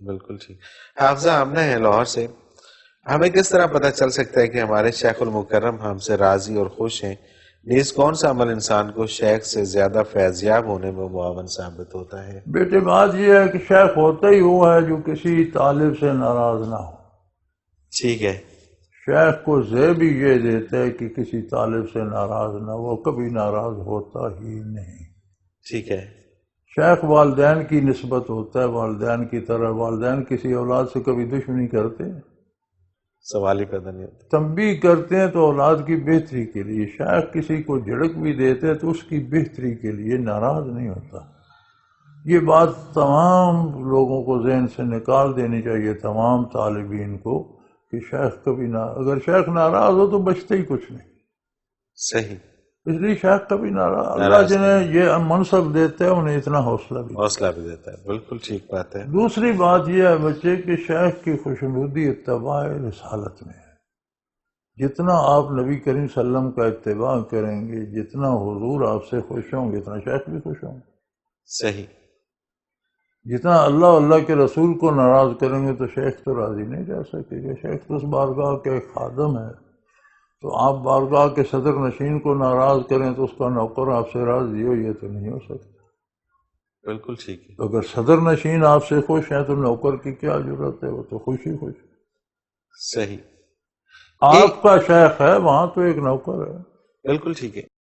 بالکل ٹھیک. حافظہ آمنہ ہے لاہور سے. ہمیں کس طرح پتہ چل سکتا ہے کہ ہمارے شیخ المکرم ہم سے راضی اور خوش ہیں؟ نیز کون سا عمل انسان کو شیخ سے زیادہ فیض یاب ہونے میں معاون ثابت ہوتا ہے؟ بیٹے بات یہ ہے کہ شیخ ہوتا ہی وہ ہے جو کسی طالب سے ناراض نہ ہو. ٹھیک ہے. شیخ کو زیب ہی یہ دیتا ہے کہ کسی طالب سے ناراض نہ ہو، وہ کبھی ناراض ہوتا ہی نہیں. ٹھیک ہے. شیخ والدین کی نسبت ہوتا ہے، والدین کی طرح. والدین کسی اولاد سے کبھی دشمنی کرتے ہیں؟ سوال ہی پیدا نہیں ہوتا. تنبیہ کرتے ہیں تو اولاد کی بہتری کے لیے. شیخ کسی کو جھڑک بھی دیتے ہیں تو اس کی بہتری کے لیے، ناراض نہیں ہوتا. یہ بات تمام لوگوں کو ذہن سے نکال دینی چاہیے، تمام طالبین کو، کہ شیخ کبھی نہ، اگر شیخ ناراض ہو تو بچتے ہی کچھ نہیں. صحیح. اس لیے شیخ کبھی ناراض، اللہ جنہیں یہ منصب دیتا ہے انہیں اتنا حوصلہ بھی دیتا ہے. بالکل ٹھیک بات ہے. دوسری بات یہ ہے بچے کہ شیخ کی خوشنودی اتباع رسالت میں ہے. جتنا آپ نبی کریم صلی اللہ علیہ وسلم کا اتباع کریں گے، جتنا حضور آپ سے خوش ہوں گے، اتنا شیخ بھی خوش ہوں گے. صحیح. جتنا اللہ کے رسول کو ناراض کریں گے تو شیخ تو راضی نہیں رہ سکے گا. شیخ تو اس بارگاہ کے ایک خادم ہے. تو آپ بارگاہ کے صدر نشین کو ناراض کریں تو اس کا نوکر آپ سے راضی ہو، یہ تو نہیں ہو سکتا. بالکل ٹھیک ہے. اگر صدر نشین آپ سے خوش ہیں تو نوکر کی کیا ضرورت ہے، وہ تو خوش ہی خوش. صحیح. آپ کا شیخ ہے، وہاں تو ایک نوکر ہے. بالکل ٹھیک ہے.